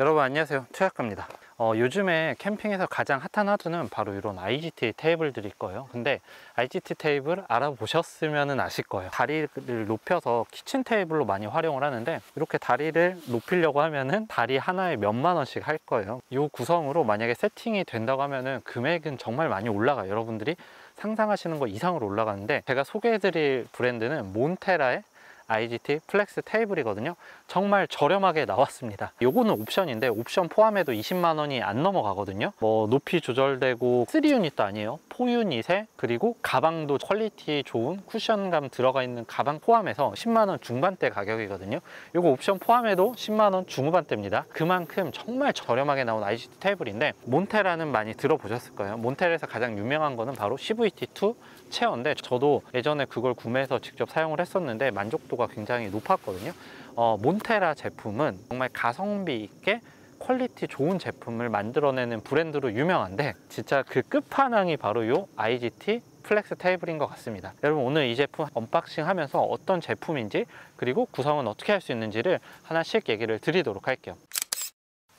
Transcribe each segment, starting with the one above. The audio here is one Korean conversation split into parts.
여러분 안녕하세요, 최학과입니다. 요즘에 캠핑에서 가장 핫한 하드는 바로 이런 IGT 테이블들일 거예요. 근데 IGT 테이블 알아보셨으면 아실 거예요. 다리를 높여서 키친 테이블로 많이 활용을 하는데, 이렇게 다리를 높이려고 하면은 다리 하나에 몇만 원씩 할 거예요. 이 구성으로 만약에 세팅이 된다고 하면은 금액은 정말 많이 올라가요. 여러분들이 상상하시는 거 이상으로 올라가는데, 제가 소개해드릴 브랜드는 몬테라의 IGT 플렉스 테이블이거든요. 정말 저렴하게 나왔습니다. 요거는 옵션인데 옵션 포함해도 20만 원이 안 넘어가거든요. 높이 조절되고 3유닛도 아니에요. 4유닛에 그리고 가방도 퀄리티 좋은 쿠션감 들어가 있는 가방 포함해서 10만 원 중반대 가격이거든요. 요거 옵션 포함해도 10만 원 중후반대입니다. 그만큼 정말 저렴하게 나온 IGT 테이블인데, 몬테라는 많이 들어보셨을 거예요. 몬테라에서 가장 유명한 거는 바로 CVT2 체어인데, 저도 예전에 그걸 구매해서 직접 사용을 했었는데 만족도가 굉장히 높았거든요. 몬테라 제품은 정말 가성비 있게 퀄리티 좋은 제품을 만들어내는 브랜드로 유명한데, 진짜 그 끝판왕이 바로 이 IGT 플렉스 테이블인 것 같습니다. 여러분, 오늘 이 제품 언박싱 하면서 어떤 제품인지, 그리고 구성은 어떻게 할 수 있는지를 하나씩 얘기를 드리도록 할게요.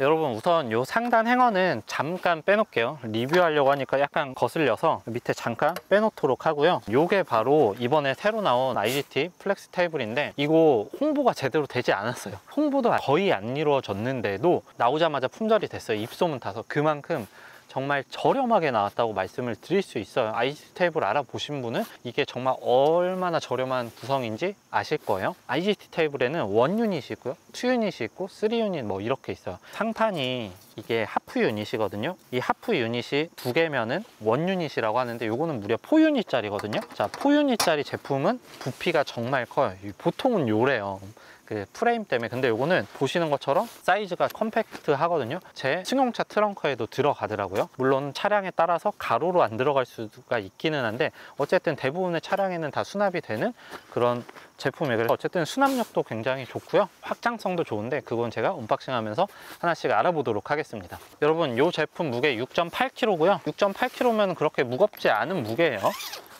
여러분, 우선 요 상단 행어는 잠깐 빼놓을게요. 리뷰하려고 하니까 약간 거슬려서 밑에 잠깐 빼놓도록 하고요. 요게 바로 이번에 새로 나온 IGT 플렉스 테이블인데, 이거 홍보가 제대로 되지 않았어요. 홍보도 거의 안 이루어졌는데도 나오자마자 품절이 됐어요. 입소문 타서. 그만큼 정말 저렴하게 나왔다고 말씀을 드릴 수 있어요. IGT 테이블 알아보신 분은 이게 정말 얼마나 저렴한 구성인지 아실 거예요. IGT 테이블에는 1유닛이 있고요, 2유닛이 있고 3유닛 뭐 이렇게 있어요. 상판이 이게 하프 유닛이거든요. 이 하프 유닛이 2개면은 1유닛이라고 하는데, 요거는 무려 4유닛짜리거든요. 자, 4유닛짜리 제품은 부피가 정말 커요. 보통은 요래요, 그 프레임 때문에. 근데 요거는 보시는 것처럼 사이즈가 컴팩트 하거든요. 제 승용차 트렁크에도 들어가더라고요. 물론 차량에 따라서 가로로 안 들어갈 수가 있기는 한데, 어쨌든 대부분의 차량에는 다 수납이 되는 그런 제품이에요. 그래서 어쨌든 수납력도 굉장히 좋고요, 확장성도 좋은데, 그건 제가 언박싱 하면서 하나씩 알아보도록 하겠습니다. 여러분, 이 제품 무게 6.8kg고요 6.8kg면 그렇게 무겁지 않은 무게예요.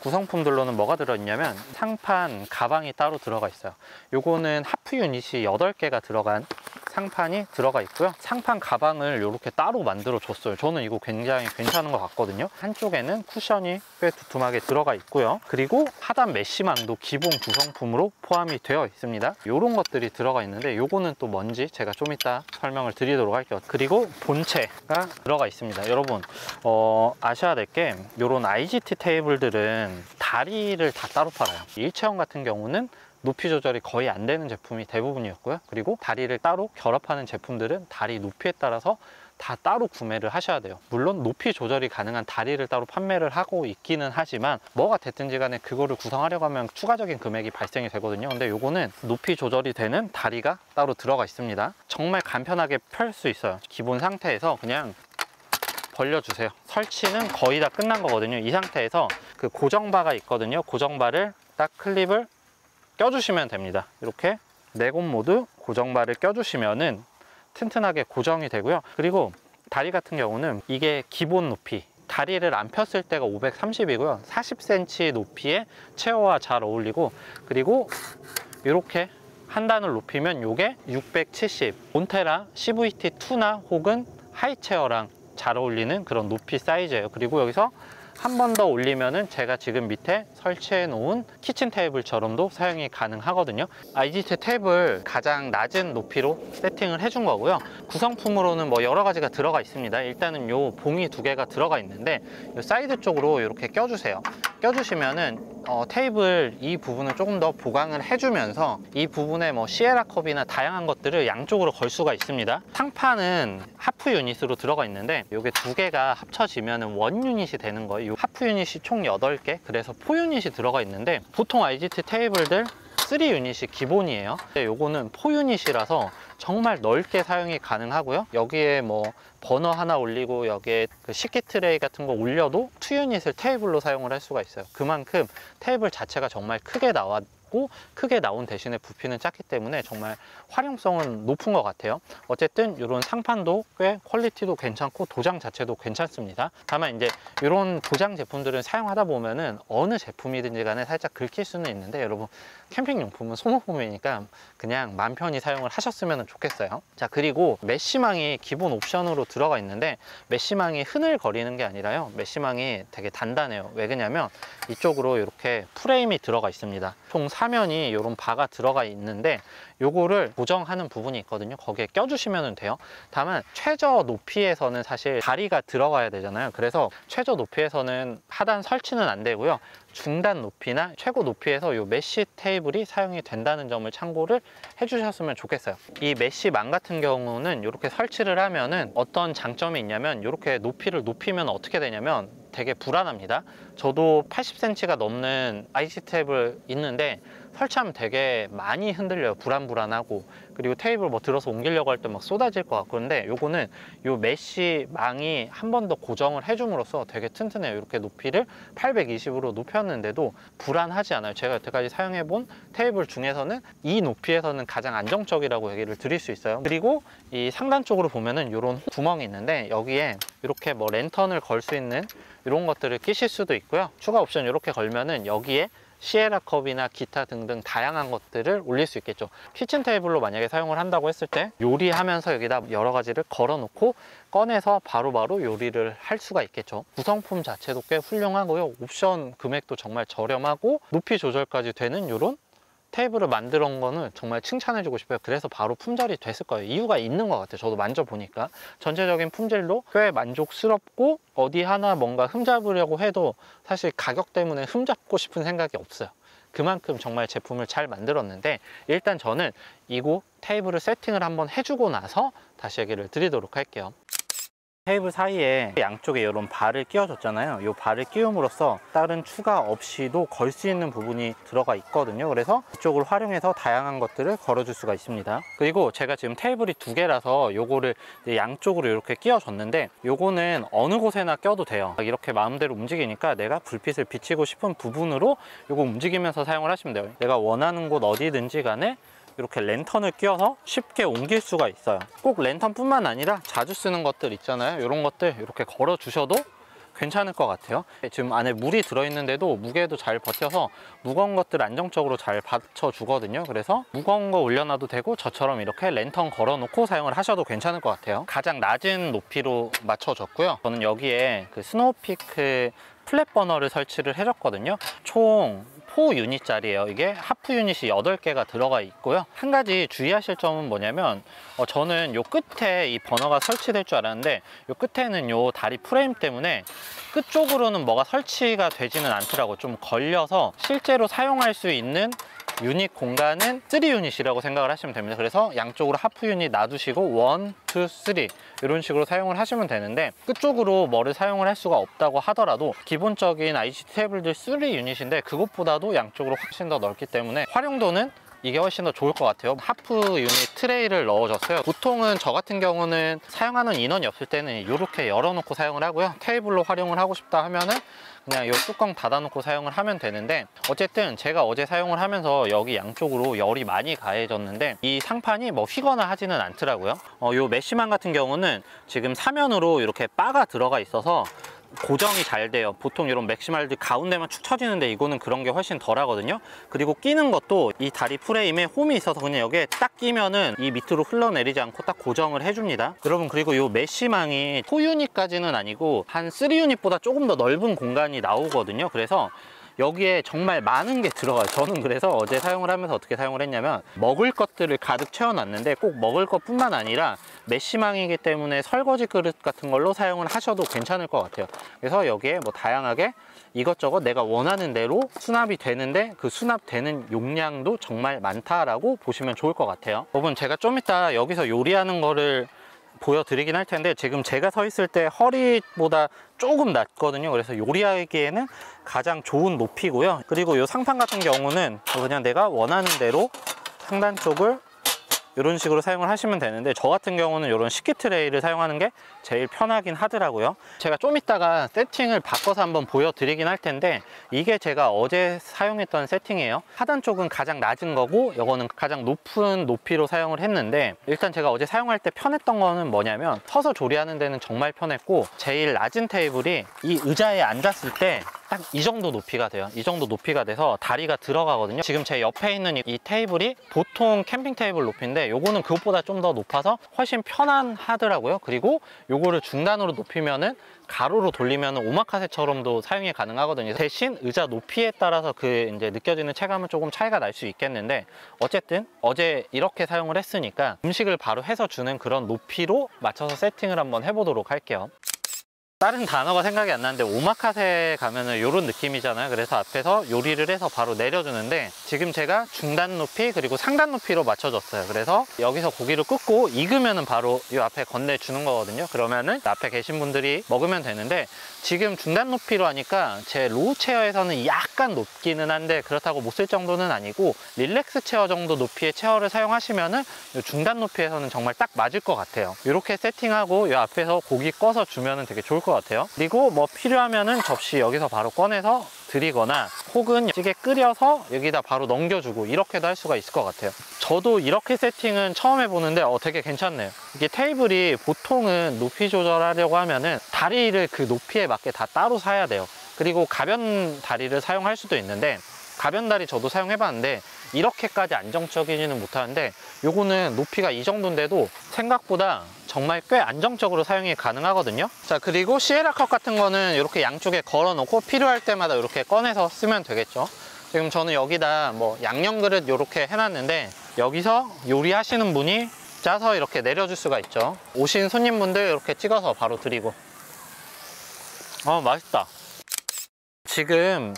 구성품들로는 뭐가 들어있냐면, 상판, 가방이 따로 들어가 있어요. 요거는 하프 유닛이 8개가 들어간 상판이 들어가 있고요. 상판 가방을 이렇게 따로 만들어 줬어요. 저는 이거 굉장히 괜찮은 것 같거든요. 한쪽에는 쿠션이 꽤 두툼하게 들어가 있고요. 그리고 하단 메쉬망도 기본 구성품으로 포함이 되어 있습니다. 이런 것들이 들어가 있는데, 요거는 또 뭔지 제가 좀 이따 설명을 드리도록 할게요. 그리고 본체가 들어가 있습니다. 여러분, 아셔야 될 게, 요런 IGT 테이블들은 다리를 다 따로 팔아요. 일체형 같은 경우는 높이 조절이 거의 안 되는 제품이 대부분이었고요. 그리고 다리를 따로 결합하는 제품들은 다리 높이에 따라서 다 따로 구매를 하셔야 돼요. 물론 높이 조절이 가능한 다리를 따로 판매를 하고 있기는 하지만, 뭐가 됐든지 간에 그거를 구성하려고 하면 추가적인 금액이 발생이 되거든요. 근데 요거는 높이 조절이 되는 다리가 따로 들어가 있습니다. 정말 간편하게 펼 수 있어요. 기본 상태에서 그냥 벌려주세요. 설치는 거의 다 끝난 거거든요. 이 상태에서 그 고정바가 있거든요. 고정바를 딱 클립을 껴주시면 됩니다. 이렇게 4곳 모두 고정바를 껴주시면은 튼튼하게 고정이 되고요. 그리고 다리 같은 경우는 이게 기본 높이, 다리를 안 폈을 때가 530이고요 40cm 높이의 체어와 잘 어울리고, 그리고 이렇게 한 단을 높이면 요게 670, 몬테라 CVT2나 혹은 하이체어랑 잘 어울리는 그런 높이 사이즈예요. 그리고 여기서 한 번 더 올리면은 제가 지금 밑에 설치해 놓은 키친 테이블처럼도 사용이 가능하거든요. IGT 테이블 가장 낮은 높이로 세팅을 해준 거고요. 구성품으로는 뭐 여러 가지가 들어가 있습니다. 일단은 요 봉이 2개가 들어가 있는데, 요 사이드 쪽으로 이렇게 껴주세요. 껴주시면은 테이블 이 부분을 조금 더 보강을 해주면서, 이 부분에 뭐 시에라 컵이나 다양한 것들을 양쪽으로 걸 수가 있습니다. 상판은 하프 유닛으로 들어가 있는데, 요게 2개가 합쳐지면은 1유닛이 되는 거예요. 하프 유닛이 총 8개, 그래서 4유닛이 들어가 있는데, 보통 IGT 테이블들 3유닛이 기본이에요. 근데 요거는 4유닛이라서 정말 넓게 사용이 가능하고요. 여기에 뭐 버너 하나 올리고 여기에 그 식기 트레이 같은 거 올려도 2유닛을 테이블로 사용을 할 수가 있어요. 그만큼 테이블 자체가 정말 크게 나와 작고 크게 나온 대신에 부피는 작기 때문에 정말 활용성은 높은 것 같아요. 어쨌든 이런 상판도 꽤 퀄리티도 괜찮고 도장 자체도 괜찮습니다. 다만 이제 이런 도장 제품들은 사용하다 보면은 어느 제품이든지 간에 살짝 긁힐 수는 있는데, 여러분 캠핑용품은 소모품이니까 그냥 마음 편히 사용을 하셨으면 좋겠어요. 자, 그리고 메쉬망이 기본 옵션으로 들어가 있는데, 메쉬망이 흐늘거리는 게 아니라요, 메쉬망이 되게 단단해요. 왜 그러냐면 이쪽으로 이렇게 프레임이 들어가 있습니다. 총 사면이 이런 바가 들어가 있는데 요거를 고정하는 부분이 있거든요. 거기에 껴주시면 돼요. 다만 최저 높이에서는 사실 다리가 들어가야 되잖아요. 그래서 최저 높이에서는 하단 설치는 안 되고요, 중단 높이나 최고 높이에서 이 메쉬 테이블이 사용이 된다는 점을 참고를 해주셨으면 좋겠어요. 이 메쉬망 같은 경우는 이렇게 설치를 하면은 어떤 장점이 있냐면, 이렇게 높이를 높이면 어떻게 되냐면 되게 불안합니다. 저도 80cm가 넘는 IGT 테이블 있는데 설치하면 되게 많이 흔들려요. 불안불안하고, 그리고 테이블 뭐 들어서 옮기려고 할 때 막 쏟아질 것 같고. 그런데 요거는 요 메쉬 망이 한 번 더 고정을 해줌으로써 되게 튼튼해요. 이렇게 높이를 820으로 높였는데도 불안하지 않아요. 제가 여태까지 사용해본 테이블 중에서는 이 높이에서는 가장 안정적이라고 얘기를 드릴 수 있어요. 그리고 이 상단 쪽으로 보면은 이런 구멍이 있는데, 여기에 이렇게 뭐 랜턴을 걸 수 있는 이런 것들을 끼실 수도 있고요. 추가 옵션 이렇게 걸면은 여기에 시에라 컵이나 기타 등등 다양한 것들을 올릴 수 있겠죠. 키친 테이블로 만약에 사용을 한다고 했을 때 요리하면서 여기다 여러 가지를 걸어 놓고 꺼내서 바로바로 요리를 할 수가 있겠죠. 구성품 자체도 꽤 훌륭하고요, 옵션 금액도 정말 저렴하고 높이 조절까지 되는 이런 테이블을 만들어 온 거는 정말 칭찬해주고 싶어요. 그래서 바로 품절이 됐을 거예요. 이유가 있는 것 같아요. 저도 만져보니까 전체적인 품질도 꽤 만족스럽고, 어디 하나 뭔가 흠잡으려고 해도 사실 가격 때문에 흠잡고 싶은 생각이 없어요. 그만큼 정말 제품을 잘 만들었는데, 일단 저는 이곳 테이블을 세팅을 한번 해주고 나서 다시 얘기를 드리도록 할게요. 테이블 사이에 양쪽에 이런 바를 끼워줬잖아요. 이 바를 끼움으로써 다른 추가 없이도 걸 수 있는 부분이 들어가 있거든요. 그래서 이쪽을 활용해서 다양한 것들을 걸어줄 수가 있습니다. 그리고 제가 지금 테이블이 두 개라서 요거를 양쪽으로 이렇게 끼워줬는데, 요거는 어느 곳에나 껴도 돼요. 이렇게 마음대로 움직이니까 내가 불빛을 비치고 싶은 부분으로 요거 움직이면서 사용을 하시면 돼요. 내가 원하는 곳 어디든지 간에 이렇게 랜턴을 끼워서 쉽게 옮길 수가 있어요. 꼭 랜턴뿐만 아니라 자주 쓰는 것들 있잖아요. 이런 것들 이렇게 걸어 주셔도 괜찮을 것 같아요. 지금 안에 물이 들어있는데도 무게도 잘 버텨서 무거운 것들 안정적으로 잘 받쳐 주거든요. 그래서 무거운 거 올려놔도 되고, 저처럼 이렇게 랜턴 걸어 놓고 사용을 하셔도 괜찮을 것 같아요. 가장 낮은 높이로 맞춰줬고요. 저는 여기에 그 스노우피크 플랫 버너를 설치를 해줬거든요. 총 4유닛짜리예요. 이게 하프 유닛이 8개가 들어가 있고요. 한 가지 주의하실 점은 뭐냐면, 저는 요 끝에 이 버너가 설치될 줄 알았는데, 요 끝에는 요 다리 프레임 때문에 끝쪽으로는 뭐가 설치가 되지는 않더라고요. 좀 걸려서 실제로 사용할 수 있는 유닛 공간은 3유닛이라고 생각을 하시면 됩니다. 그래서 양쪽으로 하프 유닛 놔두시고 1, 2, 3 이런 식으로 사용을 하시면 되는데, 끝쪽으로 뭐를 사용을 할 수가 없다고 하더라도 기본적인 IGT 테이블들 3유닛인데 그것보다도 양쪽으로 훨씬 더 넓기 때문에 활용도는 이게 훨씬 더 좋을 것 같아요. 하프 유닛 트레이를 넣어줬어요. 보통은 저 같은 경우는 사용하는 인원이 없을 때는 이렇게 열어놓고 사용을 하고요, 테이블로 활용을 하고 싶다 하면은 그냥 이 뚜껑 닫아놓고 사용을 하면 되는데, 어쨌든 제가 어제 사용을 하면서 여기 양쪽으로 열이 많이 가해졌는데 이 상판이 뭐 휘거나 하지는 않더라고요. 이 메쉬망 같은 경우는 지금 사면으로 이렇게 바가 들어가 있어서 고정이 잘 돼요. 보통 이런 맥시말들 가운데만 축 처지는데 이거는 그런 게 훨씬 덜 하거든요. 그리고 끼는 것도 이 다리 프레임에 홈이 있어서 그냥 여기에 딱 끼면은 이 밑으로 흘러내리지 않고 딱 고정을 해줍니다. 여러분, 그리고 이 메쉬망이 4유닛까지는 아니고 한 3유닛보다 조금 더 넓은 공간이 나오거든요. 그래서 여기에 정말 많은 게 들어가요. 저는 그래서 어제 사용을 하면서 어떻게 사용을 했냐면, 먹을 것들을 가득 채워놨는데 꼭 먹을 것뿐만 아니라 메쉬망이기 때문에 설거지 그릇 같은 걸로 사용을 하셔도 괜찮을 것 같아요. 그래서 여기에 뭐 다양하게 이것저것 내가 원하는 대로 수납이 되는데, 그 수납되는 용량도 정말 많다라고 보시면 좋을 것 같아요. 여러분, 제가 좀 이따 여기서 요리하는 거를 보여드리긴 할 텐데, 지금 제가 서 있을 때 허리보다 조금 낮거든요. 그래서 요리하기에는 가장 좋은 높이고요. 그리고 이 상판 같은 경우는 그냥 내가 원하는 대로 상단 쪽을 이런 식으로 사용을 하시면 되는데, 저 같은 경우는 이런 식기 트레이를 사용하는 게 제일 편하긴 하더라고요. 제가 좀 이따가 세팅을 바꿔서 한번 보여드리긴 할 텐데, 이게 제가 어제 사용했던 세팅이에요. 하단 쪽은 가장 낮은 거고 이거는 가장 높은 높이로 사용을 했는데, 일단 제가 어제 사용할 때 편했던 거는 뭐냐면, 서서 조리하는 데는 정말 편했고, 제일 낮은 테이블이 이 의자에 앉았을 때 딱 이 정도 높이가 돼요. 이 정도 높이가 돼서 다리가 들어가거든요. 지금 제 옆에 있는 이 테이블이 보통 캠핑 테이블 높이인데, 요거는 그것보다 좀 더 높아서 훨씬 편안하더라고요. 그리고 요거를 중단으로 높이면은 가로로 돌리면 오마카세처럼도 사용이 가능하거든요. 대신 의자 높이에 따라서 그 이제 느껴지는 체감은 조금 차이가 날 수 있겠는데, 어쨌든 어제 이렇게 사용을 했으니까 음식을 바로 해서 주는 그런 높이로 맞춰서 세팅을 한번 해보도록 할게요. 다른 단어가 생각이 안 나는데, 오마카세 가면은 이런 느낌이잖아요. 그래서 앞에서 요리를 해서 바로 내려주는데, 지금 제가 중단 높이 그리고 상단 높이로 맞춰줬어요. 그래서 여기서 고기를 굽고 익으면은 바로 이 앞에 건네주는 거거든요. 그러면은 앞에 계신 분들이 먹으면 되는데, 지금 중단 높이로 하니까 제 로우 체어에서는 약간 높기는 한데, 그렇다고 못 쓸 정도는 아니고, 릴렉스 체어 정도 높이의 체어를 사용하시면은 이 중단 높이에서는 정말 딱 맞을 것 같아요. 이렇게 세팅하고 이 앞에서 고기 꺼서 주면은 되게 좋을 것 같아요. 그리고 뭐 필요하면은 접시 여기서 바로 꺼내서 드리거나, 혹은 찌개 끓여서 여기다 바로 넘겨주고, 이렇게도 할 수가 있을 것 같아요. 저도 이렇게 세팅은 처음 해보는데 되게 괜찮네요. 이게 테이블이 보통은 높이 조절하려고 하면은 다리를 그 높이에 맞게 다 따로 사야 돼요. 그리고 가변 다리를 사용할 수도 있는데, 가변 다리 저도 사용해봤는데 이렇게까지 안정적이지는 못하는데, 요거는 높이가 이 정도인데도 생각보다 정말 꽤 안정적으로 사용이 가능하거든요. 자, 그리고 시에라 컵 같은 거는 이렇게 양쪽에 걸어 놓고 필요할 때마다 이렇게 꺼내서 쓰면 되겠죠. 지금 저는 여기다 뭐 양념 그릇 이렇게 해놨는데, 여기서 요리하시는 분이 짜서 이렇게 내려줄 수가 있죠. 오신 손님분들 이렇게 찍어서 바로 드리고. 맛있다. 지금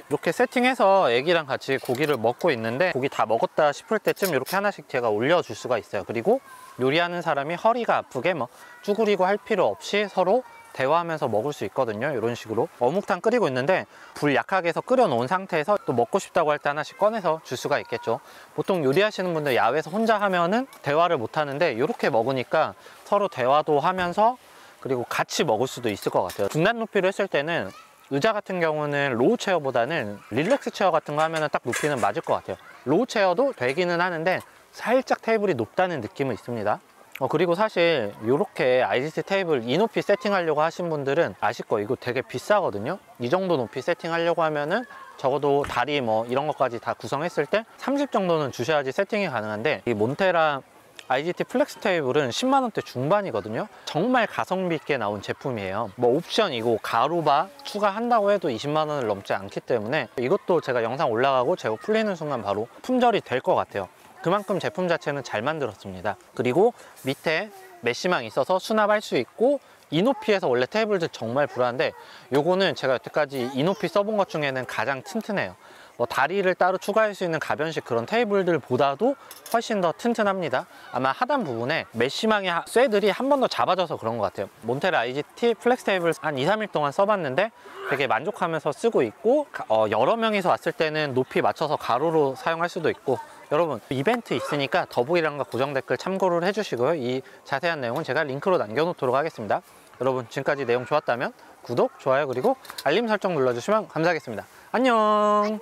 이렇게 세팅해서 애기랑 같이 고기를 먹고 있는데, 고기 다 먹었다 싶을 때쯤 이렇게 하나씩 제가 올려줄 수가 있어요. 그리고 요리하는 사람이 허리가 아프게 뭐 쭈그리고 할 필요 없이 서로 대화하면서 먹을 수 있거든요. 이런 식으로 어묵탕 끓이고 있는데, 불 약하게 해서 끓여 놓은 상태에서 또 먹고 싶다고 할 때 하나씩 꺼내서 줄 수가 있겠죠. 보통 요리하시는 분들 야외에서 혼자 하면은 대화를 못 하는데, 이렇게 먹으니까 서로 대화도 하면서 그리고 같이 먹을 수도 있을 것 같아요. 중단 높이로 했을 때는 의자 같은 경우는 로우 체어보다는 릴렉스 체어 같은 거 하면은 딱 높이는 맞을 것 같아요. 로우 체어도 되기는 하는데 살짝 테이블이 높다는 느낌은 있습니다. 그리고 사실 이렇게 IGT 테이블 이 높이 세팅하려고 하신 분들은 아실 거예요. 이거 되게 비싸거든요. 이 정도 높이 세팅하려고 하면은 적어도 다리 뭐 이런 것까지 다 구성했을 때 30 정도는 주셔야지 세팅이 가능한데, 이 몬테라 IGT 플렉스 테이블은 10만원대 중반이거든요. 정말 가성비 있게 나온 제품이에요. 뭐 옵션이고 가로바 추가한다고 해도 20만원을 넘지 않기 때문에, 이것도 제가 영상 올라가고 제가 풀리는 순간 바로 품절이 될 것 같아요. 그만큼 제품 자체는 잘 만들었습니다. 그리고 밑에 메쉬망이 있어서 수납할 수 있고, 이 높이에서 원래 테이블들 정말 불안한데, 요거는 제가 여태까지 이 높이 써본 것 중에는 가장 튼튼해요. 뭐 다리를 따로 추가할 수 있는 가변식 그런 테이블들보다도 훨씬 더 튼튼합니다. 아마 하단 부분에 메쉬망의 쇠들이 한 번 더 잡아져서 그런 것 같아요. 몬테라 IGT 플렉스 테이블 한 2, 3일 동안 써봤는데 되게 만족하면서 쓰고 있고, 여러 명이서 왔을 때는 높이 맞춰서 가로로 사용할 수도 있고. 여러분, 이벤트 있으니까 더보기란과 고정 댓글 참고를 해주시고요. 이 자세한 내용은 제가 링크로 남겨놓도록 하겠습니다. 여러분, 지금까지 내용 좋았다면 구독, 좋아요, 그리고 알림 설정 눌러주시면 감사하겠습니다. 안녕.